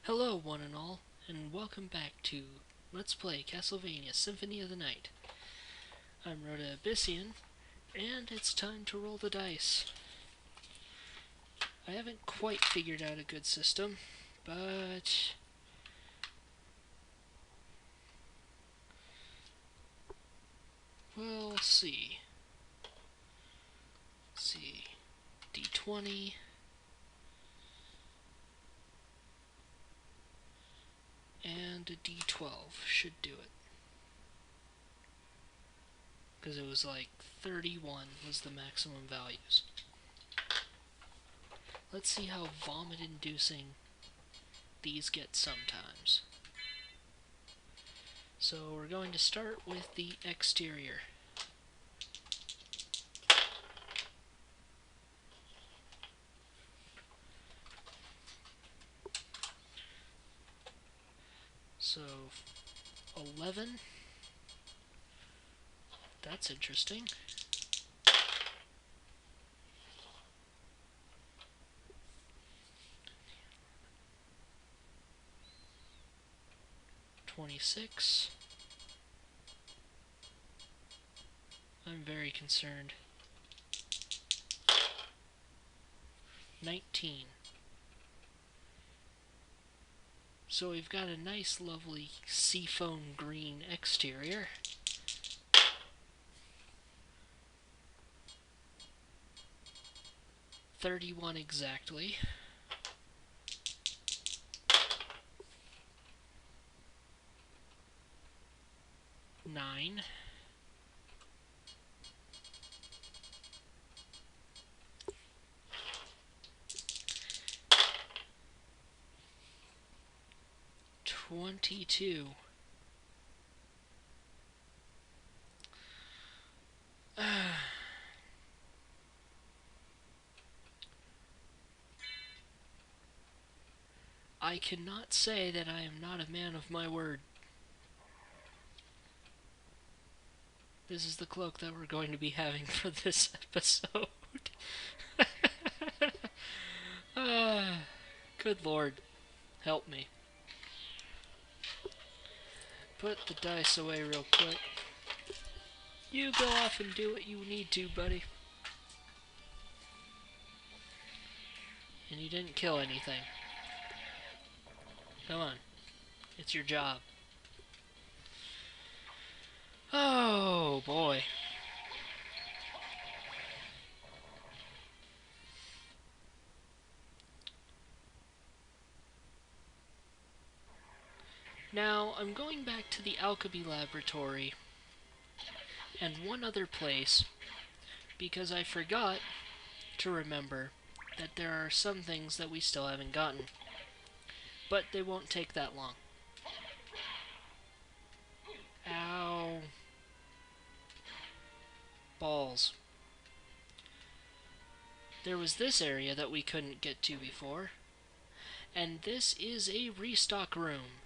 Hello, one and all, and welcome back to Let's Play Castlevania Symphony of the Night. I'm Rota Abyssian, and it's time to roll the dice. I haven't quite figured out a good system, but we'll see. Let's see. D20. And a D12 should do it. Because it was like 31 was the maximum values. Let's see how vomit-inducing these get sometimes. So we're going to start with the exterior. So 11. That's interesting. 26. I'm very concerned. 19. So we've got a nice, lovely seafoam green exterior. $31 exactly. 9. 22. I cannot say that I am not a man of my word. This is the cloak that we're going to be having for this episode. Good Lord, help me. Put the dice away real quick. You go off and do what you need to, buddy. And you didn't kill anything. Come on. It's your job. Oh, boy. Now, I'm going back to the alchemy laboratory and one other place because I forgot to remember that there are some things that we still haven't gotten. But they won't take that long. Ow. Balls. There was this area that we couldn't get to before. And this is a restock room.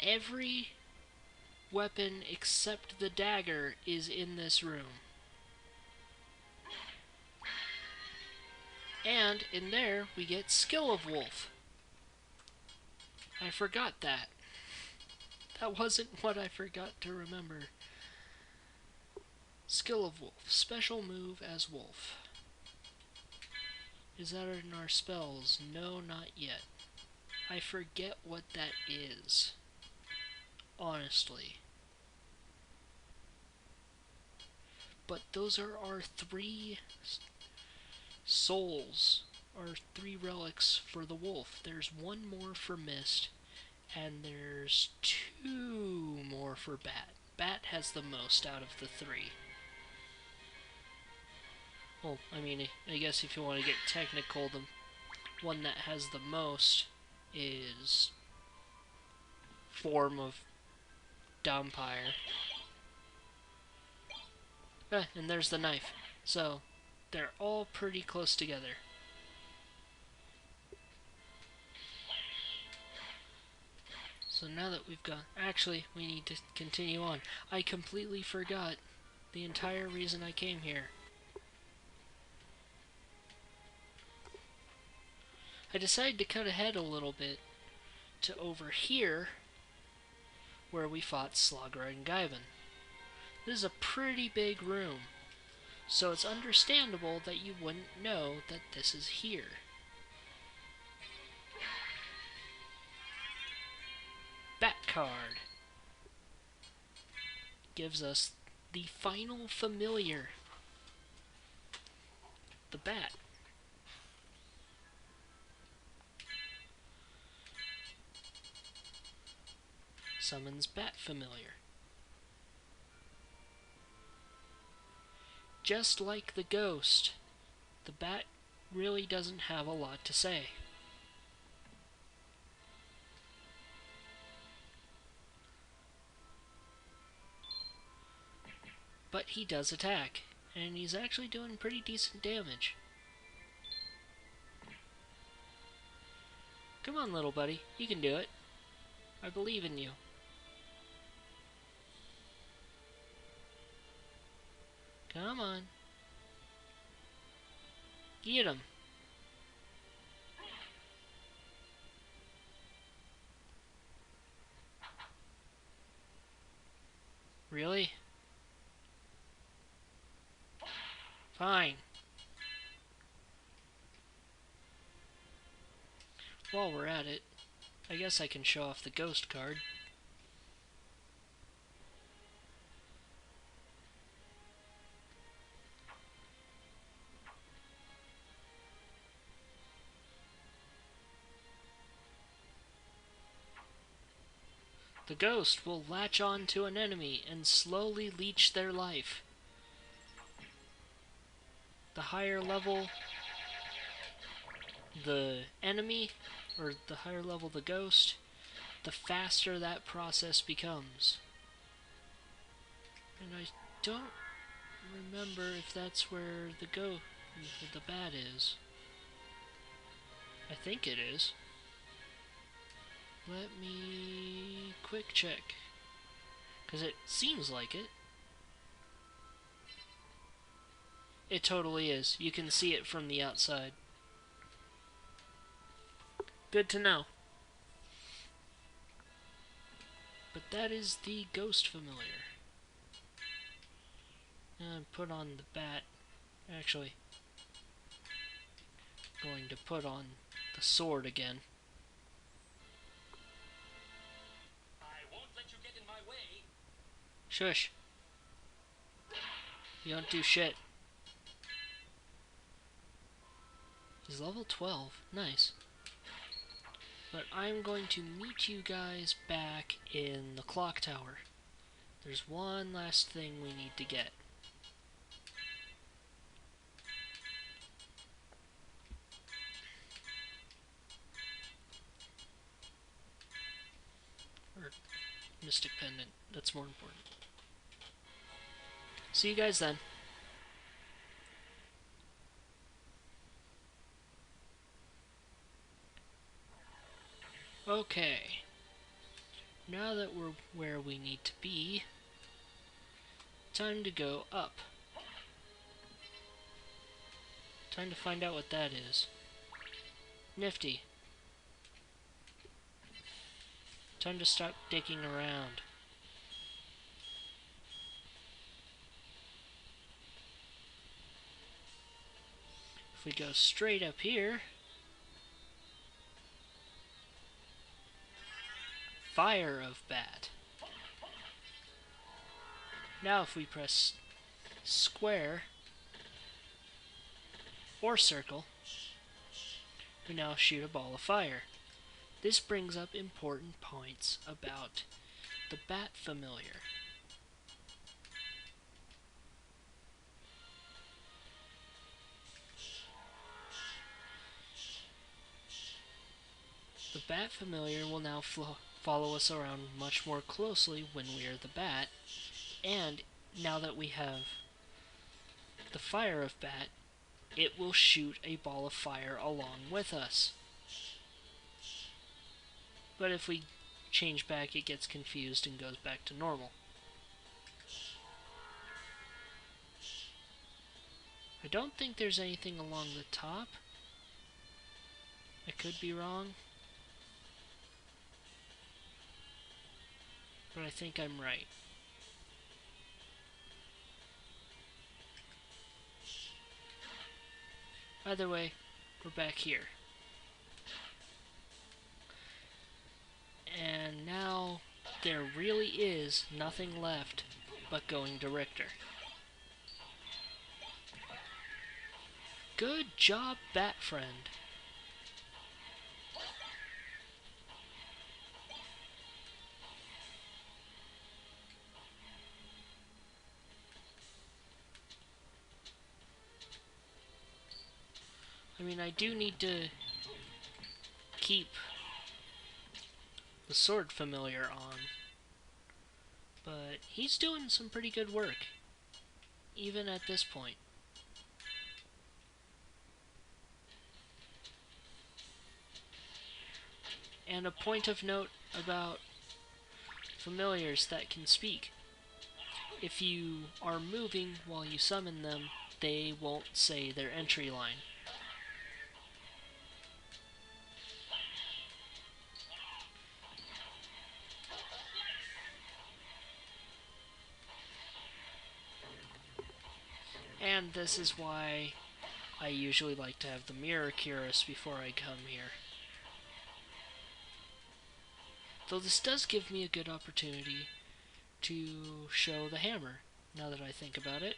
Every weapon except the dagger is in this room. And in there we get Skill of Wolf. I forgot that. That wasn't what I forgot to remember. Skill of Wolf. Special move as Wolf. Is that in our spells? No, not yet. I forget what that is. Honestly. But those are our 3 souls, our 3 relics for the wolf. There's 1 more for Mist, and there's 2 more for Bat. Bat has the most out of the 3. Well, I mean, I guess if you want to get technical, the one that has the most is Form of Dampire. And there's the knife. So, they're all pretty close together. So now that we've got... Actually, we need to continue on. I completely forgot the entire reason I came here. I decided to cut ahead a little bit to over here where we fought Slagra and Gaivan. This is a pretty big room, so it's understandable that you wouldn't know that this is here. Bat card gives us the final familiar, the bat. Summons bat familiar. Just like the ghost, the bat really doesn't have a lot to say. But he does attack, and he's actually doing pretty decent damage. Come on, little buddy, you can do it. I believe in you. Come on. Get him. Really? Fine. While we're at it, I guess I can show off the ghost card. The ghost will latch on to an enemy and slowly leech their life. The higher level the enemy, or the higher level the ghost, the faster that process becomes. And I don't remember if that's where the bat is. I think it is. Let me quick check, because it seems like it. It totally is. You can see it from the outside. Good to know. But that is the ghost familiar. And put on the bat. Actually, going to put on the sword again. I won't let you get in my way. Shush. You don't do shit. He's level 12. Nice. But I'm going to meet you guys back in the clock tower. There's one last thing we need to get. Or Mystic Pendant. That's more important. See you guys then. Okay. Now that we're where we need to be, time to go up. Time to find out what that is. Nifty. Time to stop digging around. If we go straight up here, Fire of Bat. Now if we press square or circle, we now shoot a ball of fire. This brings up important points about the Bat Familiar. The Bat Familiar will now follow us around much more closely when we are the bat, and now that we have the Fire of Bat, it will shoot a ball of fire along with us. But if we change back, it gets confused and goes back to normal. I don't think there's anything along the top. I could be wrong. but I think I'm right. Either way, we're back here. And now there really is nothing left but going to Richter. Good job, Bat Friend. I mean, I do need to keep the sword familiar on, but he's doing some pretty good work, even at this point. And a point of note about familiars that can speak. If you are moving while you summon them, they won't say their entry line. And this is why I usually like to have the mirror Curus before I come here. Though this does give me a good opportunity to show the hammer, now that I think about it.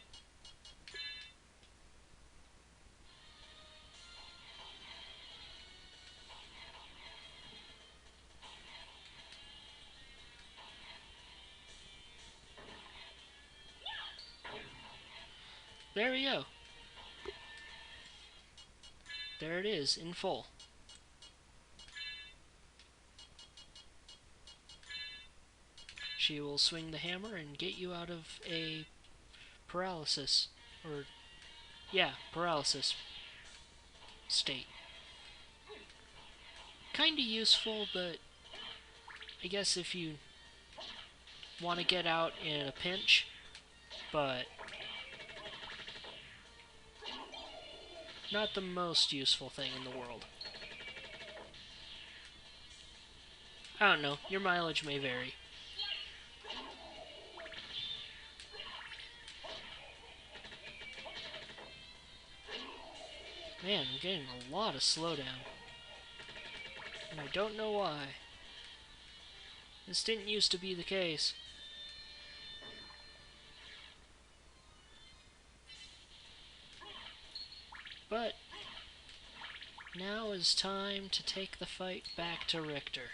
There we go. There it is, in full. She will swing the hammer and get you out of a paralysis, or, yeah, paralysis state. Kinda useful, but I guess if you want to get out in a pinch, but not the most useful thing in the world. I don't know, your mileage may vary. Man, I'm getting a lot of slowdown. And I don't know why. This didn't used to be the case. But now is time to take the fight back to Richter.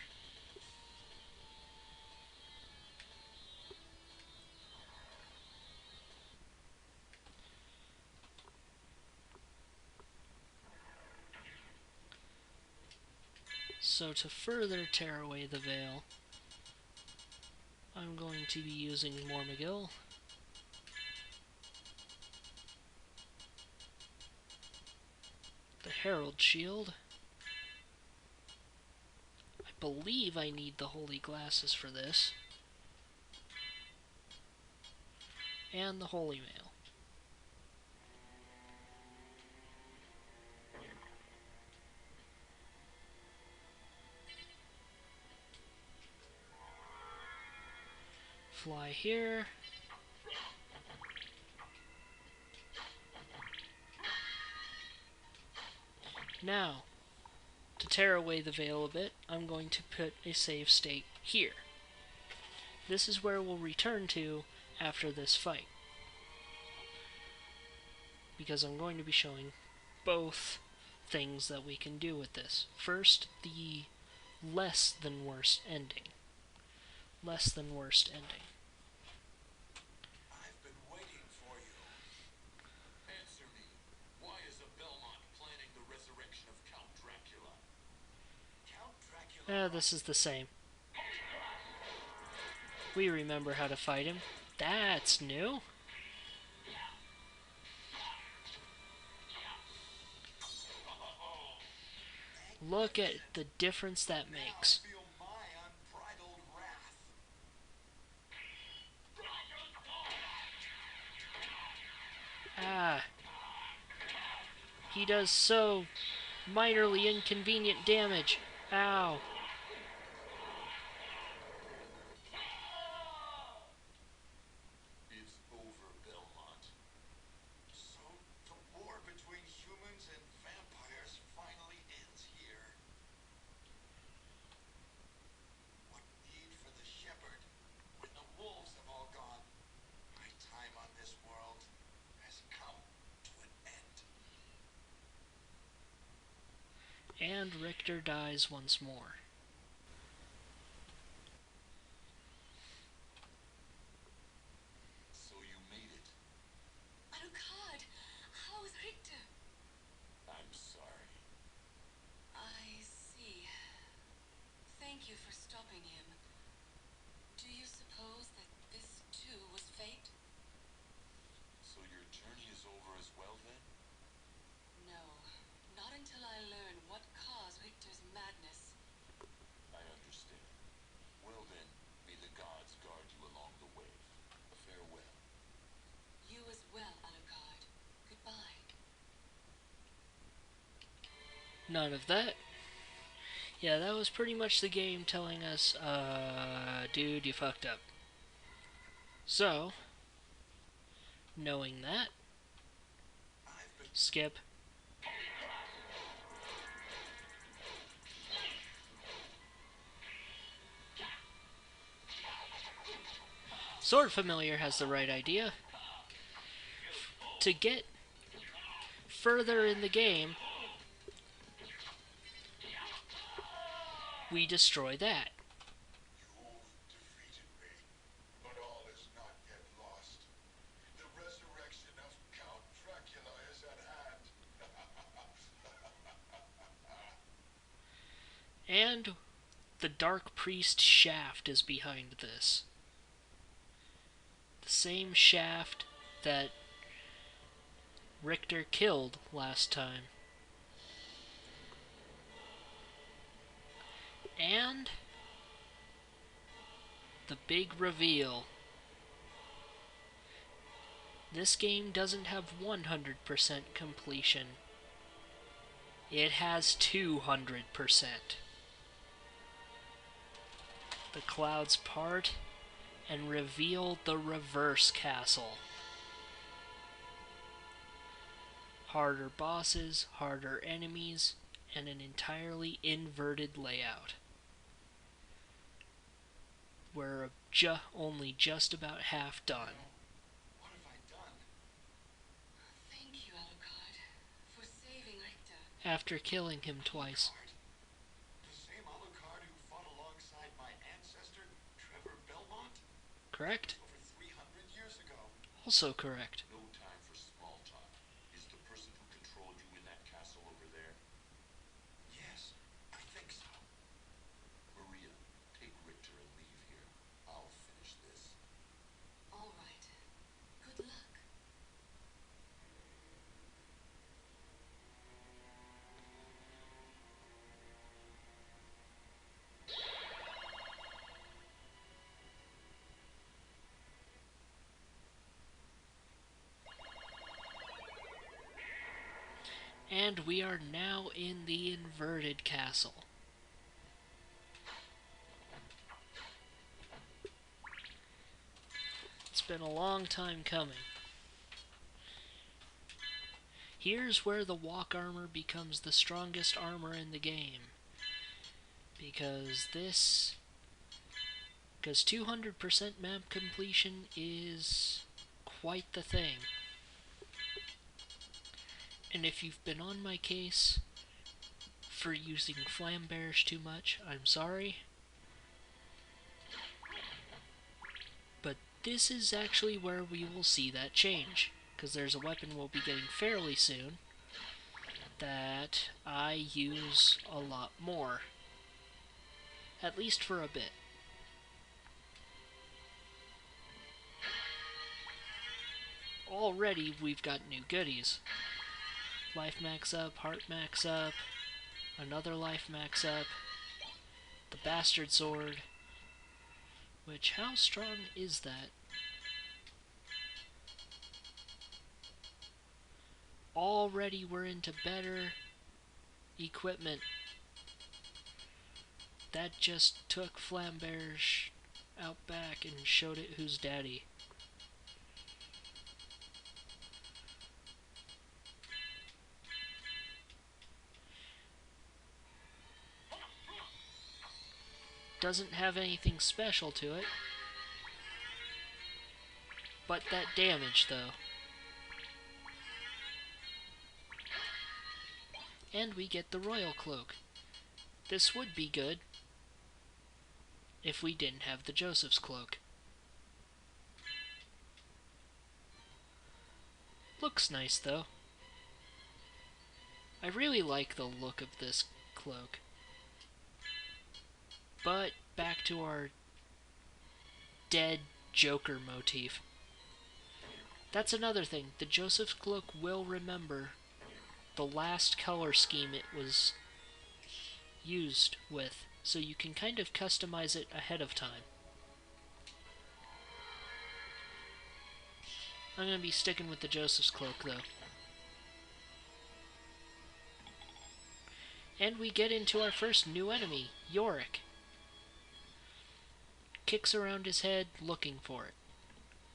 So to further tear away the veil, I'm going to be using Mormagil. The Herald Shield. I believe I need the Holy Glasses for this. And the Holy Mail. Fly here. Now, to tear away the veil a bit, I'm going to put a save state here. This is where we'll return to after this fight, because I'm going to be showing both things that we can do with this. First, the less than worst ending. Less than worst ending. I've been waiting for you. Answer me. Why is a Belmont planning the resurrection of Count Dracula? Count Dracula... This is the same. We remember how to fight him. That's new. Look at the difference that makes. I feel my unbridled wrath. Ah. He does so minorly inconvenient damage. Ow. And Richter dies once more. So you made it. Alucard, how is Richter? I'm sorry. I see. Thank you for stopping him. Do you suppose that this too was fate? So your journey is over as well then? No, not until I learn what caused Richter's madness. I understand. Well then, may the gods guard you along the way. Farewell. You as well, Alucard. Goodbye. None of that. Yeah, that was pretty much the game telling us, dude, you fucked up. So, knowing that, skip. Sword Familiar has the right idea. To get further in the game, we destroy that. You've defeated me, but all is not yet lost. The resurrection of Count Dracula is at hand. And the Dark Priest shaft is behind this. The same shaft that Richter killed last time. And the big reveal. This game doesn't have 100% completion. It has 200%. The clouds part and reveal the reverse castle. Harder bosses, harder enemies, and an entirely inverted layout. We're only just about half done. What have I done? Thank you, Alucard, for saving Richter. After killing him twice. Alucard? The same Alucard who fought alongside my ancestor, Trevor Belmont? Correct? Over 300 years ago. Also correct. No time for small talk. Is the person who controlled you in that castle over there? Yes, I think so. Maria, take Richter and leave here. I'll finish this. All right. Good luck. And we are now in the inverted castle. It's been a long time coming. Here's where the walk armor becomes the strongest armor in the game. Because 200% map completion is quite the thing. And if you've been on my case for using flambears too much, I'm sorry. But this is actually where we will see that change. Because there's a weapon we'll be getting fairly soon that I use a lot more. At least for a bit. Already we've got new goodies. Life max up, heart max up, another life max up, the bastard sword, which how strong is that? Already we're into better equipment. That just took Flambear's out back and showed it who's daddy. Doesn't have anything special to it. But that damage, though. And we get the royal cloak. This would be good if we didn't have the Joseph's cloak. Looks nice, though. I really like the look of this cloak. But back to our dead Joker motif. That's another thing. The Joseph's cloak will remember the last color scheme it was used with, so you can kind of customize it ahead of time. I'm going to be sticking with the Joseph's cloak, though. And we get into our first new enemy, Yorick. Kicks around his head looking for it,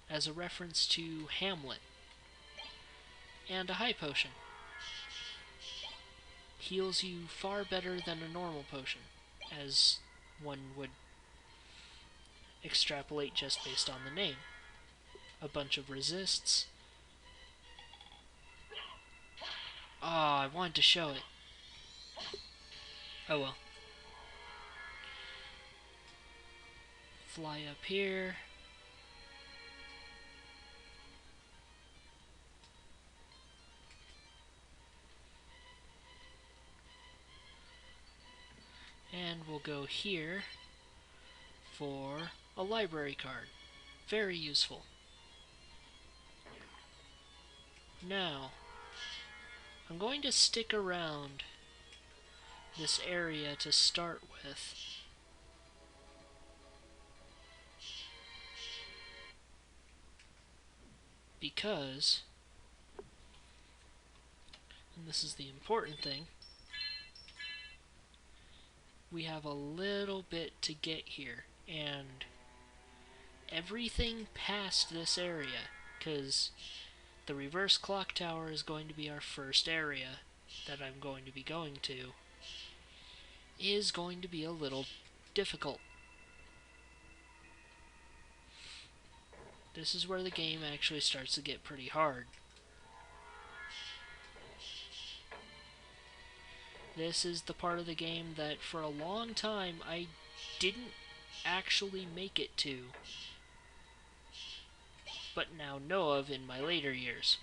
as a reference to Hamlet. And a high potion. Heals you far better than a normal potion, as one would extrapolate just based on the name. A bunch of resists. I wanted to show it. Oh well. Fly up here. And we'll go here for a library card. Very useful. Now, I'm going to stick around this area to start with. Because, and this is the important thing, we have a little bit to get here, and everything past this area, because the reverse clock tower is going to be our first area that I'm going to be going to, is going to be a little difficult. This is where the game actually starts to get pretty hard. This is the part of the game that for a long time I didn't actually make it to, but now know of in my later years.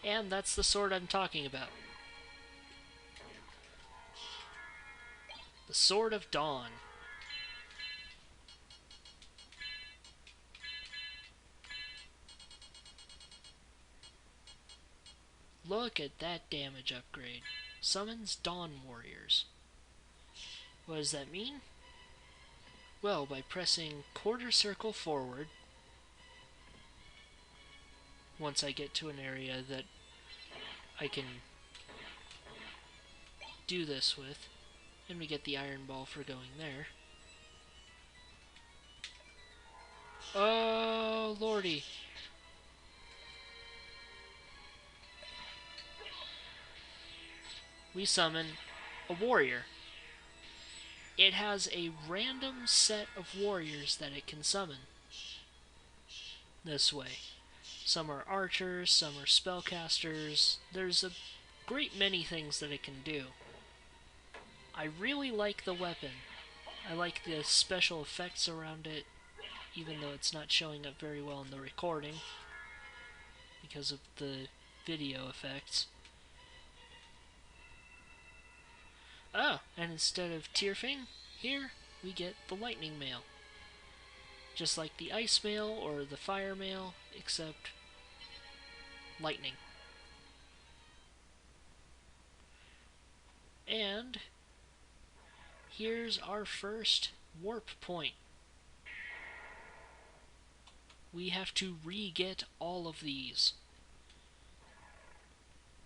And that's the sword I'm talking about. The Sword of Dawn. Look at that damage upgrade. Summons Dawn Warriors. What does that mean? Well, by pressing quarter circle forward, once I get to an area that I can do this with, and we get the Iron Ball for going there. Oh, lordy. We summon a warrior. It has a random set of warriors that it can summon this way. Some are archers, some are spellcasters. There's a great many things that it can do. I really like the weapon. I like the special effects around it, even though it's not showing up very well in the recording because of the video effects. Oh, and instead of Tearfing, here we get the Lightning Mail. Just like the Ice Mail or the Fire Mail, except lightning. And here's our first warp point. We have to re-get all of these.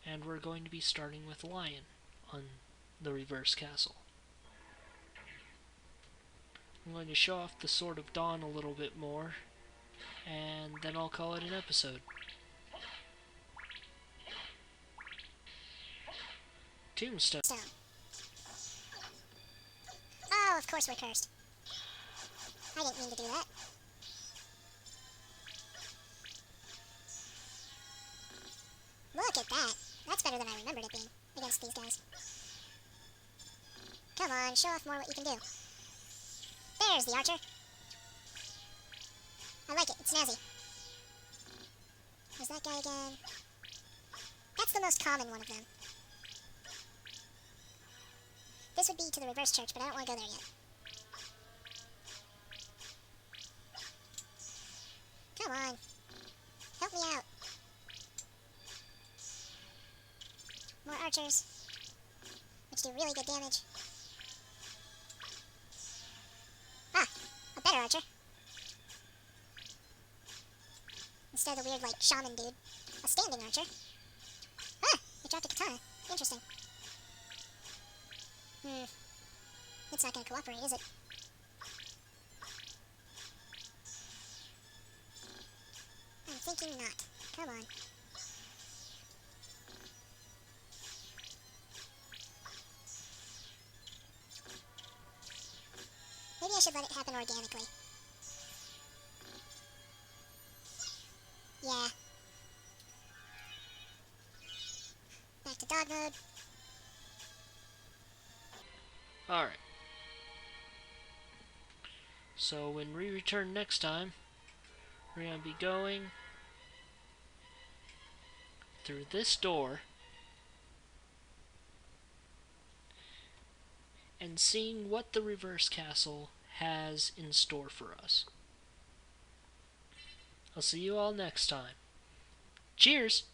And we're going to be starting with Lion on the reverse castle. I'm going to show off the Sword of Dawn a little bit more, and then I'll call it an episode. Tombstone. Oh, of course we're cursed. I didn't mean to do that. Look at that. That's better than I remembered it being against these guys. Come on, show off more what you can do. There's the archer. I like it. It's snazzy. There's that guy again. That's the most common one of them. This would be to the reverse church, but I don't want to go there yet. Come on. Help me out. More archers, which do really good damage. Ah, a better archer. Instead of the weird, like, shaman dude. A standing archer. Ah, it dropped a katana. Interesting. It's not gonna cooperate, is it? I'm thinking not. Come on. Maybe I should let it happen organically. Yeah. Back to dog mode. Alright. So when we return next time, we're going to be going through this door and seeing what the reverse castle has in store for us. I'll see you all next time. Cheers!